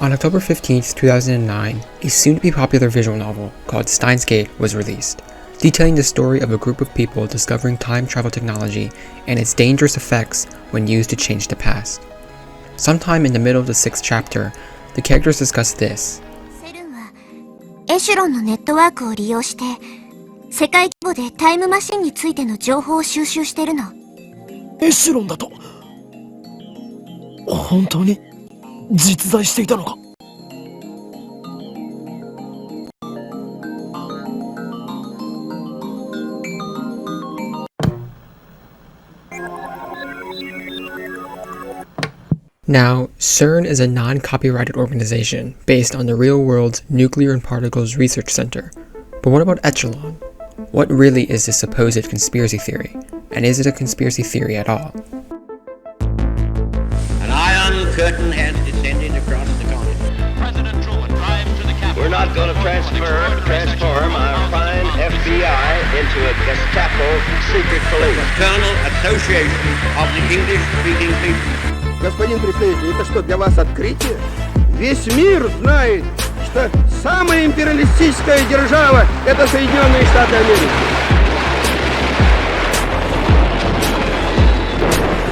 On October 15, 2009, a soon-to-be popular visual novel called Steins Gate was released, detailing the story of a group of people discovering time travel technology and its dangerous effects when used to change the past. Sometime in the middle of the 6th chapter, the characters discuss this. セルンはエシュロンのネットワークを利用して世界規模でタイムマシンについての情報を収集してるの。エシュロンだと本当に実在していたのか。Now, CERN is a non-copyrighted organization based on the real world's Nuclear and Particles Research Center. But what about Echelon? What really is this supposed conspiracy theory? And is it a conspiracy theory at all? An iron curtain has descended across the continent. President Truman drives to the Capitol. We're not going to transform our fine FBI into a Gestapo secret police. Eternal Association of the English-speaking people. Господин представитель, это что, для вас открытие? Весь мир знает, что самая империалистическая держава – это Соединенные Штаты Америки.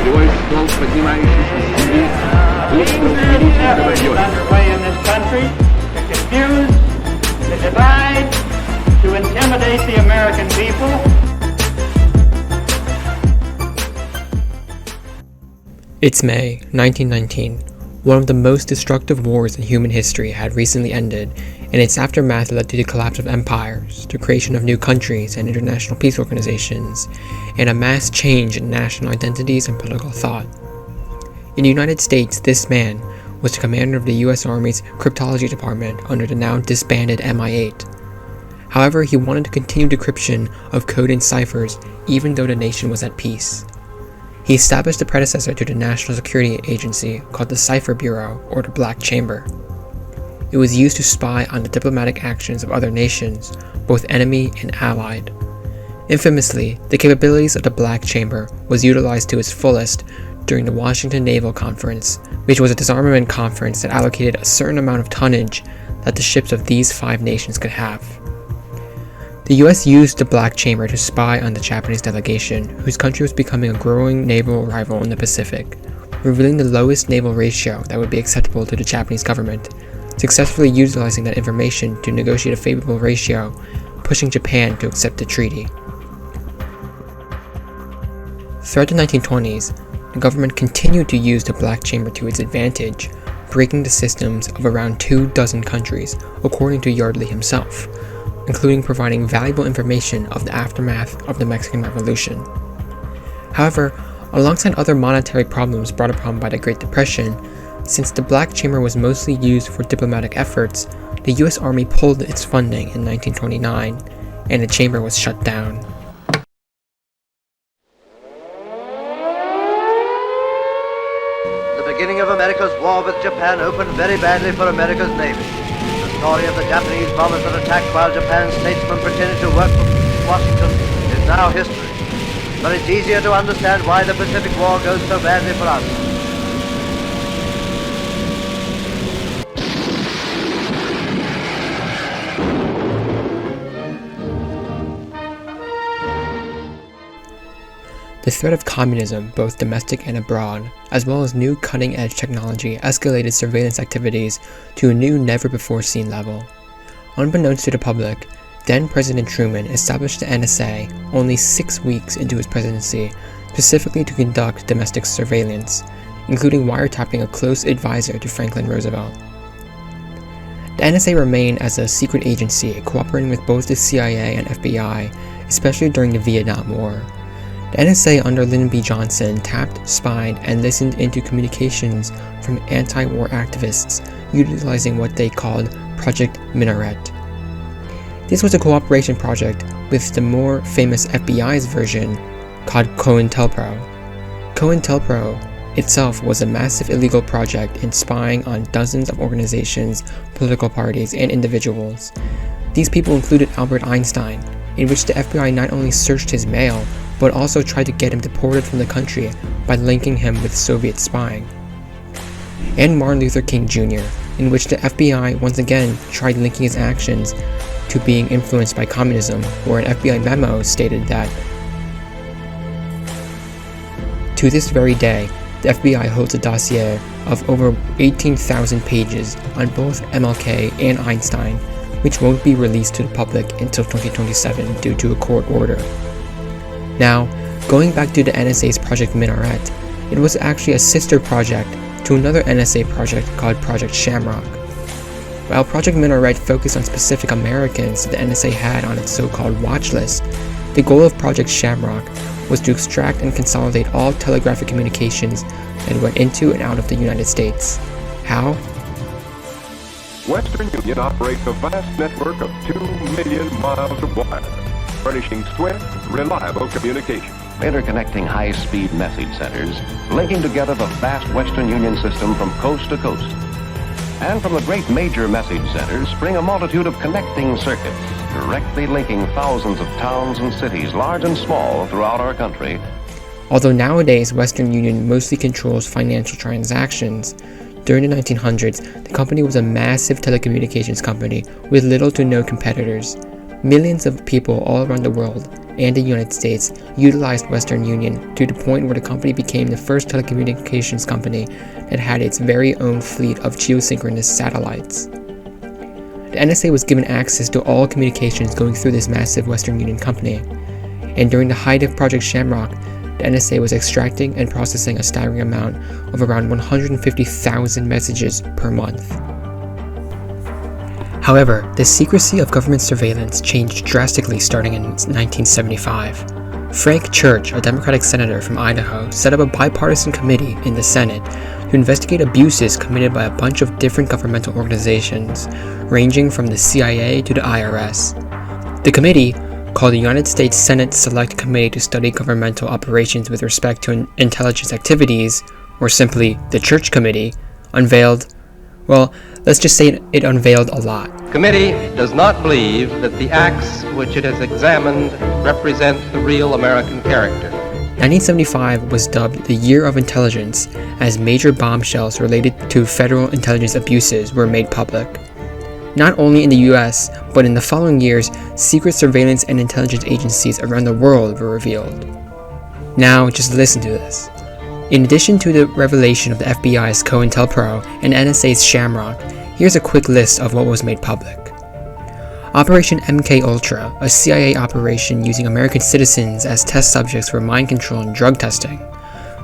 Свой стол, поднимающийся с земли, underway in this country to confuse, to divide, to intimidate the American people. It's May 1919. One of the most destructive wars in human history had recently ended, and its aftermath led to the collapse of empires, the creation of new countries and international peace organizations, and a mass change in national identities and political thought. In the United States, this man was the commander of the US Army's cryptology department under the now disbanded MI8. However, he wanted to continue decryption of code and ciphers even though the nation was at peace. He established a predecessor to the National Security Agency called the Cipher Bureau, or the Black Chamber. It was used to spy on the diplomatic actions of other nations, both enemy and allied. Infamously, the capabilities of the Black Chamber was utilized to its fullest during the Washington Naval Conference, which was a disarmament conference that allocated a certain amount of tonnage that the ships of these 5 nations could have. The US used the Black Chamber to spy on the Japanese delegation, whose country was becoming a growing naval rival in the Pacific, revealing the lowest naval ratio that would be acceptable to the Japanese government, successfully utilizing that information to negotiate a favorable ratio, pushing Japan to accept the treaty. Throughout the 1920s, the government continued to use the Black Chamber to its advantage, breaking the systems of around 24 countries, according to Yardley himself, including providing valuable information of the aftermath of the Mexican Revolution. However, alongside other monetary problems brought upon by the Great Depression, since the Black Chamber was mostly used for diplomatic efforts, the US Army pulled its funding in 1929, and the chamber was shut down. The beginning of America's war with Japan opened very badly for America's Navy. The story of the Japanese bombers that attacked while Japan's statesmen pretended to work for Washington is now history. But it's easier to understand why the Pacific War goes so badly for us. The threat of communism, both domestic and abroad, as well as new cutting-edge technology, escalated surveillance activities to a new never-before-seen level. Unbeknownst to the public, then-President Truman established the NSA only 6 weeks into his presidency, specifically to conduct domestic surveillance, including wiretapping a close advisor to Franklin Roosevelt. The NSA remained as a secret agency, cooperating with both the CIA and FBI, especially during the Vietnam War. The NSA under Lyndon B. Johnson tapped, spied, and listened into communications from anti-war activists, utilizing what they called Project Minaret. This was a cooperation project with the more famous FBI's version called COINTELPRO. COINTELPRO itself was a massive illegal project in spying on dozens of organizations, political parties, and individuals. These people included Albert Einstein, in which the FBI not only searched his mail, but also tried to get him deported from the country by linking him with Soviet spying. And Martin Luther King Jr., in which the FBI once again tried linking its actions to being influenced by communism, where an FBI memo stated that, to this very day, the FBI holds a dossier of over 18,000 pages on both MLK and Einstein, which won't be released to the public until 2027 due to a court order. Now, going back to the NSA's Project Minaret, it was actually a sister project to another NSA project called Project Shamrock. While Project Minaret focused on specific Americans that the NSA had on its so-called watch list, the goal of Project Shamrock was to extract and consolidate all telegraphic communications that went into and out of the United States. How? Western Union operates a vast network of 2 million miles of wire, furnishing swift, reliable communication. Interconnecting high-speed message centers, linking together the vast Western Union system from coast to coast. And from the great major message centers spring a multitude of connecting circuits, directly linking thousands of towns and cities, large and small, throughout our country. Although nowadays Western Union mostly controls financial transactions, during the 1900s, the company was a massive telecommunications company with little to no competitors. Millions of people all around the world and the United States utilized Western Union to the point where the company became the first telecommunications company that had its very own fleet of geosynchronous satellites. The NSA was given access to all communications going through this massive Western Union company, and during the height of Project Shamrock, the NSA was extracting and processing a staggering amount of around 150,000 messages per month. However, the secrecy of government surveillance changed drastically starting in 1975. Frank Church, a Democratic senator from Idaho, set up a bipartisan committee in the Senate to investigate abuses committed by a bunch of different governmental organizations, ranging from the CIA to the IRS. The committee, called the United States Senate Select Committee to Study Governmental Operations with Respect to Intelligence Activities, or simply the Church Committee, unveiled, well, let's just say it unveiled a lot. Committee does not believe that the acts which it has examined represent the real American character. 1975 was dubbed the Year of Intelligence, as major bombshells related to federal intelligence abuses were made public. Not only in the US, but in the following years, secret surveillance and intelligence agencies around the world were revealed. Now, just listen to this. In addition to the revelation of the FBI's COINTELPRO and NSA's Shamrock, here's a quick list of what was made public. Operation MKUltra, a CIA operation using American citizens as test subjects for mind control and drug testing.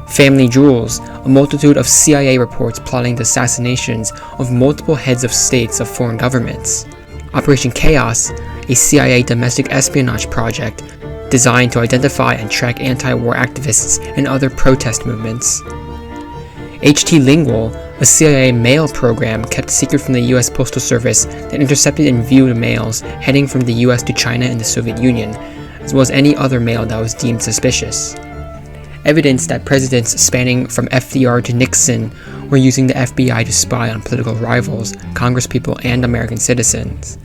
Family Jewels, a multitude of CIA reports plotting the assassinations of multiple heads of states of foreign governments. Operation Chaos, a CIA domestic espionage project designed to identify and track anti-war activists and other protest movements. HT Lingual, a CIA mail program kept secret from the US Postal Service that intercepted and viewed mails heading from the US to China and the Soviet Union, as well as any other mail that was deemed suspicious. Evidence that presidents spanning from FDR to Nixon were using the FBI to spy on political rivals, congresspeople, and American citizens.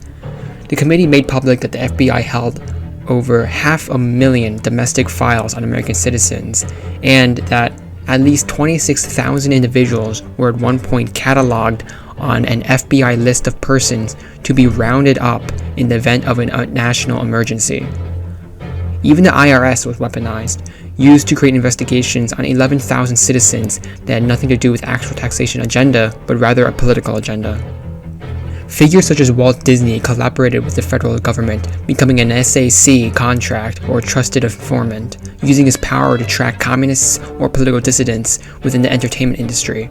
The committee made public that the FBI held over 500,000 domestic files on American citizens, and that at least 26,000 individuals were at one point cataloged on an FBI list of persons to be rounded up in the event of a national emergency. Even the IRS was weaponized, used to create investigations on 11,000 citizens that had nothing to do with actual taxation agenda, but rather a political agenda. Figures such as Walt Disney collaborated with the federal government, becoming an SAC contract or trusted informant, using his power to track communists or political dissidents within the entertainment industry.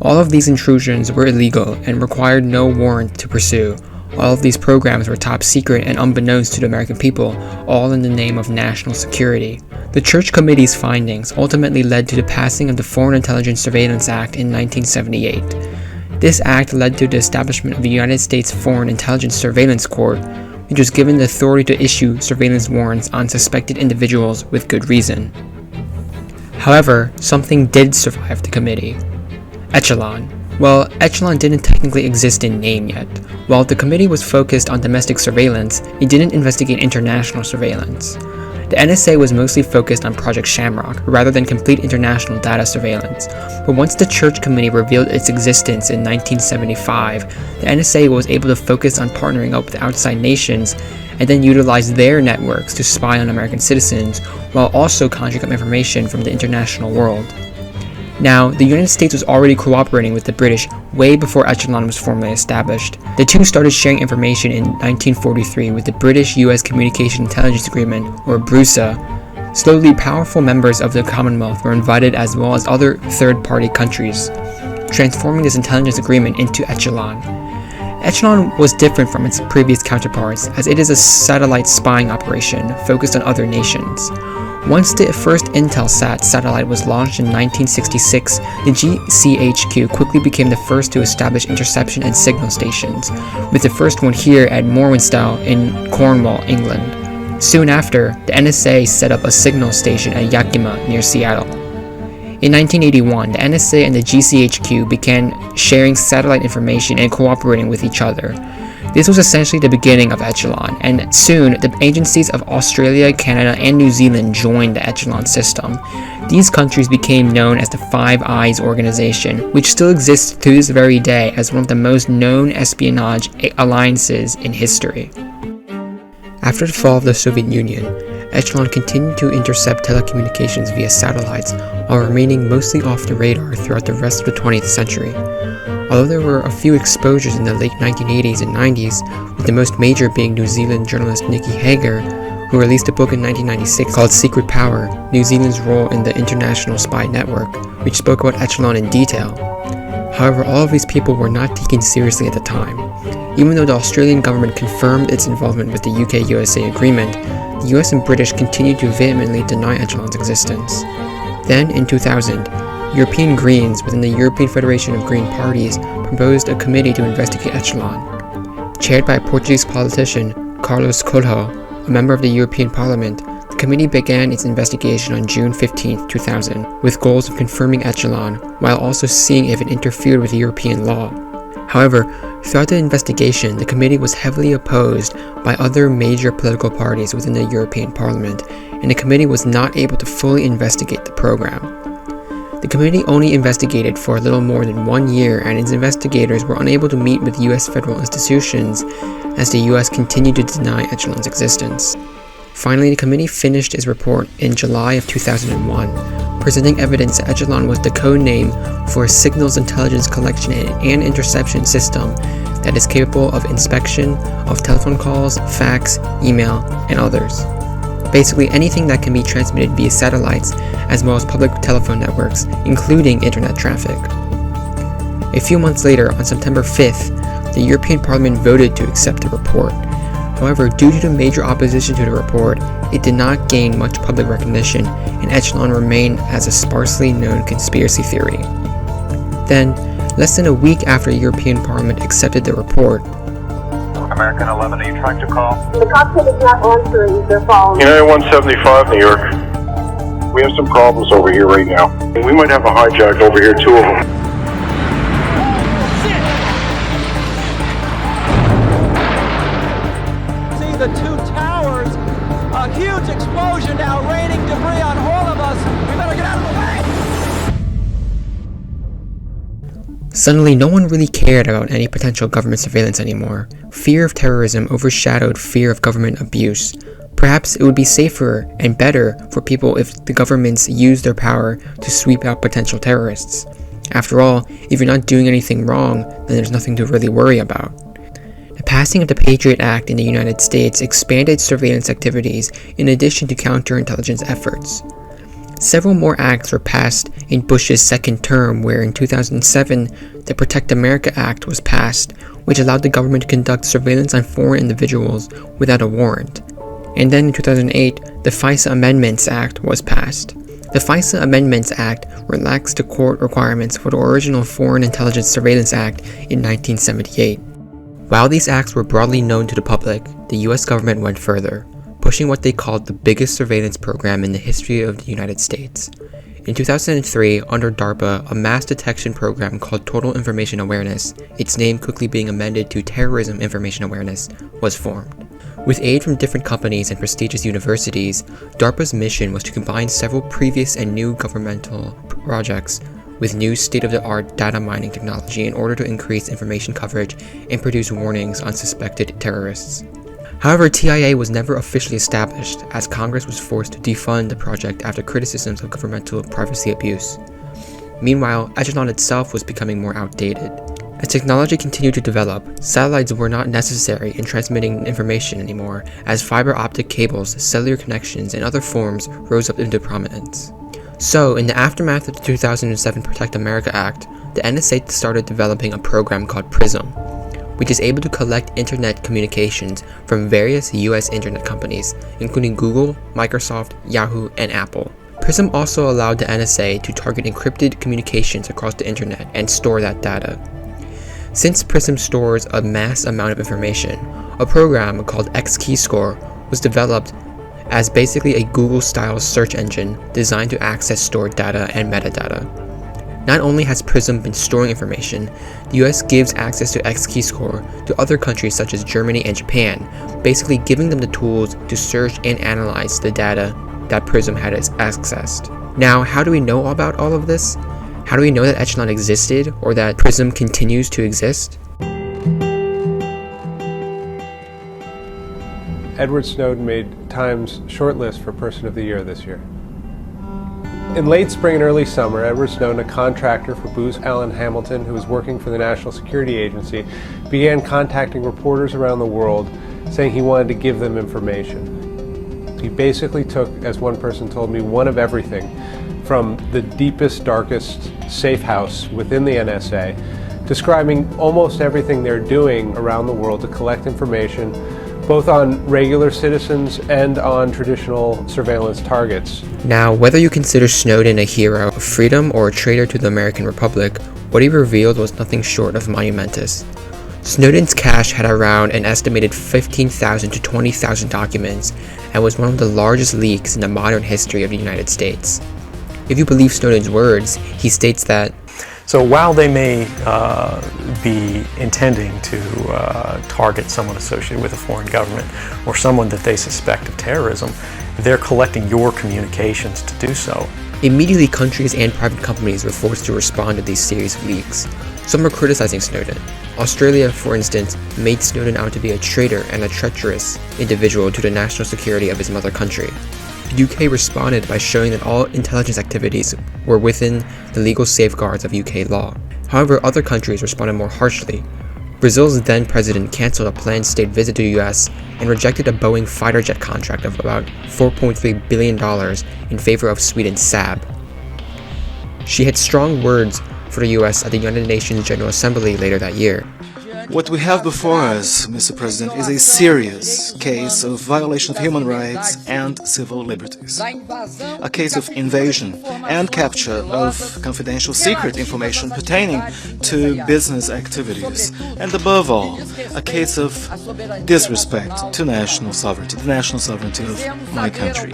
All of these intrusions were illegal and required no warrant to pursue. All of these programs were top secret and unbeknownst to the American people, all in the name of national security. The Church Committee's findings ultimately led to the passing of the Foreign Intelligence Surveillance Act in 1978. This act led to the establishment of the United States Foreign Intelligence Surveillance Court, which was given the authority to issue surveillance warrants on suspected individuals with good reason. However, something did survive the committee. Echelon. Well, Echelon didn't technically exist in name yet. While the committee was focused on domestic surveillance, it didn't investigate international surveillance. The NSA was mostly focused on Project Shamrock rather than complete international data surveillance, but once the Church Committee revealed its existence in 1975, the NSA was able to focus on partnering up with outside nations and then utilize their networks to spy on American citizens while also conjuring up information from the international world. Now, the United States was already cooperating with the British way before Echelon was formally established. The two started sharing information in 1943 with the British-US Communication Intelligence Agreement, or BRUSA. Slowly, powerful members of the Commonwealth were invited as well as other third-party countries, transforming this intelligence agreement into Echelon. Echelon was different from its previous counterparts, as it is a satellite spying operation focused on other nations. Once the first Intelsat satellite was launched in 1966, the GCHQ quickly became the first to establish interception and signal stations, with the first one here at Morwenstow in Cornwall, England. Soon after, the NSA set up a signal station at Yakima near Seattle. In 1981, the NSA and the GCHQ began sharing satellite information and cooperating with each other. This was essentially the beginning of Echelon, and soon the agencies of Australia, Canada, and New Zealand joined the Echelon system. These countries became known as the Five Eyes organization, which still exists to this very day as one of the most known espionage alliances in history. After the fall of the Soviet Union, Echelon continued to intercept telecommunications via satellites while remaining mostly off the radar throughout the rest of the 20th century. Although there were a few exposures in the late 1980s and 90s, with the most major being New Zealand journalist Nicky Hager, who released a book in 1996 called Secret Power, New Zealand's Role in the International Spy Network, which spoke about Echelon in detail. However, all of these people were not taken seriously at the time. Even though the Australian government confirmed its involvement with the UK-USA agreement, the US and British continued to vehemently deny Echelon's existence. Then, in 2000, European Greens within the European Federation of Green Parties proposed a committee to investigate Echelon. Chaired by Portuguese politician Carlos Coelho, a member of the European Parliament, the committee began its investigation on June 15, 2000, with goals of confirming Echelon while also seeing if it interfered with European law. However, throughout the investigation, the committee was heavily opposed by other major political parties within the European Parliament, and the committee was not able to fully investigate the program. The committee only investigated for a little more than 1 year, and its investigators were unable to meet with US federal institutions as the US continued to deny Echelon's existence. Finally, the committee finished its report in July of 2001, presenting evidence that Echelon was the code name for a signals intelligence collection and interception system that is capable of inspection of telephone calls, fax, email, and others. Basically anything that can be transmitted via satellites as well as public telephone networks, including internet traffic. A few months later, on September 5th, the European Parliament voted to accept the report. However, due to the major opposition to the report, it did not gain much public recognition, and Echelon remained as a sparsely known conspiracy theory. Then, less than a week after the European Parliament accepted the report, American 11, are you trying to call? The cockpit is not answering their phone. United 175, New York. We have some problems over here right now. We might have a hijack over here, two of them. See the two towers, a huge explosion now raining debris on all of us. We better get out of the way. Suddenly, no one really cared about any potential government surveillance anymore. Fear of terrorism overshadowed fear of government abuse. Perhaps it would be safer and better for people if the governments used their power to sweep out potential terrorists. After all, if you're not doing anything wrong, then there's nothing to really worry about. The passing of the Patriot Act in the United States expanded surveillance activities in addition to counterintelligence efforts. Several more acts were passed in Bush's second term, where in 2007, the Protect America Act was passed, which allowed the government to conduct surveillance on foreign individuals without a warrant. And then in 2008, the FISA Amendments Act was passed. The FISA Amendments Act relaxed the court requirements for the original Foreign Intelligence Surveillance Act in 1978. While these acts were broadly known to the public, the US government went further, pushing what they called the biggest surveillance program in the history of the United States. In 2003, under DARPA, a mass detection program called Total Information Awareness, its name quickly being amended to Terrorism Information Awareness, was formed. With aid from different companies and prestigious universities, DARPA's mission was to combine several previous and new governmental projects with new state-of-the-art data mining technology in order to increase information coverage and produce warnings on suspected terrorists. However, TIA was never officially established, as Congress was forced to defund the project after criticisms of governmental privacy abuse. Meanwhile, Echelon itself was becoming more outdated. As technology continued to develop, satellites were not necessary in transmitting information anymore, as fiber optic cables, cellular connections, and other forms rose up into prominence. So, in the aftermath of the 2007 Protect America Act, the NSA started developing a program called PRISM, which is able to collect internet communications from various US internet companies, including Google, Microsoft, Yahoo, and Apple. PRISM also allowed the NSA to target encrypted communications across the internet and store that data. Since PRISM stores a mass amount of information, a program called XKeyscore was developed as basically a Google-style search engine designed to access stored data and metadata. Not only has PRISM been storing information, the US gives access to XKeyscore to other countries such as Germany and Japan, basically giving them the tools to search and analyze the data that PRISM had accessed. Now, how do we know about all of this? How do we know that Echelon existed, or that PRISM continues to exist? Edward Snowden made Time's shortlist for Person of the Year this year. In late spring and early summer, Edward Snowden, a contractor for Booz Allen Hamilton who was working for the National Security Agency, began contacting reporters around the world saying he wanted to give them information. He basically took, as one person told me, one of everything from the deepest, darkest safe house within the NSA, describing almost everything they're doing around the world to collect information both on regular citizens and on traditional surveillance targets. Now, whether you consider Snowden a hero of freedom or a traitor to the American Republic, what he revealed was nothing short of monumentous. Snowden's cache had around an estimated 15,000 to 20,000 documents and was one of the largest leaks in the modern history of the United States. If you believe Snowden's words, he states that, so while they may be intending to target someone associated with a foreign government or someone that they suspect of terrorism, they're collecting your communications to do so. Immediately, countries and private companies were forced to respond to these series of leaks. Some were criticizing Snowden. Australia, for instance, made Snowden out to be a traitor and a treacherous individual to the national security of his mother country. The UK responded by showing that all intelligence activities were within the legal safeguards of UK law. However, other countries responded more harshly. Brazil's then president cancelled a planned state visit to the US and rejected a Boeing fighter jet contract of about $4.3 billion in favor of Sweden's Saab. She had strong words for the US at the United Nations General Assembly later that year. What we have before us, Mr. President, is a serious case of violation of human rights and civil liberties. A case of invasion and capture of confidential secret information pertaining to business activities. And above all, a case of disrespect to national sovereignty, the national sovereignty of my country.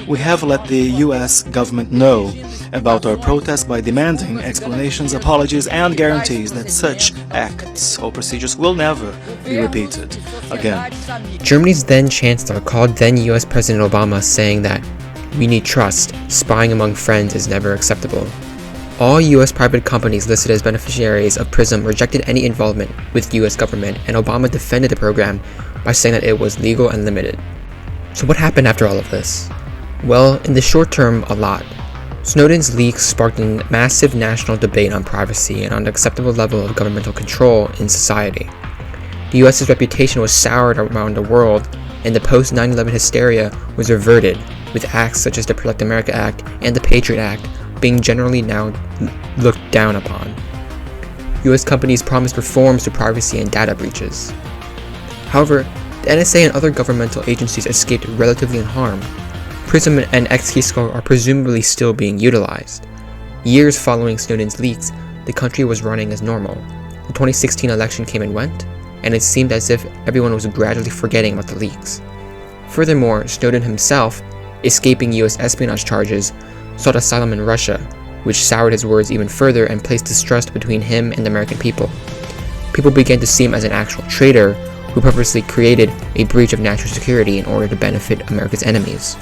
We have let the US government know about our protest by demanding explanations, apologies, and guarantees that such acts or procedures will never be repeated again. Germany's then Chancellor called then US President Obama, saying that, "We need trust. Spying among friends is never acceptable." All US private companies listed as beneficiaries of PRISM rejected any involvement with the US government, and Obama defended the program by saying that it was legal and limited. So what happened after all of this? Well, in the short term, a lot. Snowden's leaks sparked a massive national debate on privacy and on the acceptable level of governmental control in society. The US's reputation was soured around the world, and the post-9/11 hysteria was reverted, with acts such as the Protect America Act and the Patriot Act being generally now looked down upon. US companies promised reforms to privacy and data breaches. However, the NSA and other governmental agencies escaped relatively unharmed. PRISM and XKeyscore are presumably still being utilized. Years following Snowden's leaks, the country was running as normal. The 2016 election came and went, and it seemed as if everyone was gradually forgetting about the leaks. Furthermore, Snowden himself, escaping US espionage charges, sought asylum in Russia, which soured his words even further and placed distrust between him and the American people. People began to see him as an actual traitor, who purposely created a breach of national security in order to benefit America's enemies.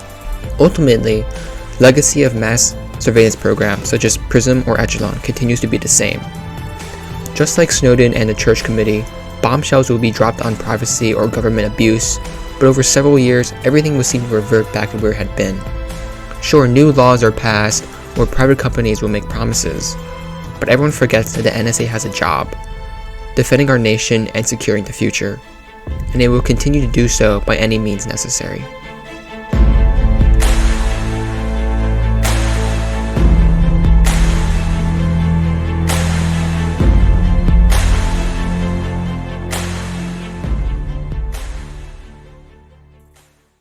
Ultimately, the legacy of mass surveillance programs such as PRISM or Echelon continues to be the same. Just like Snowden and the Church Committee, bombshells will be dropped on privacy or government abuse, but over several years, everything will seem to revert back to where it had been. Sure, new laws are passed, or private companies will make promises, but everyone forgets that the NSA has a job: defending our nation and securing the future, and it will continue to do so by any means necessary.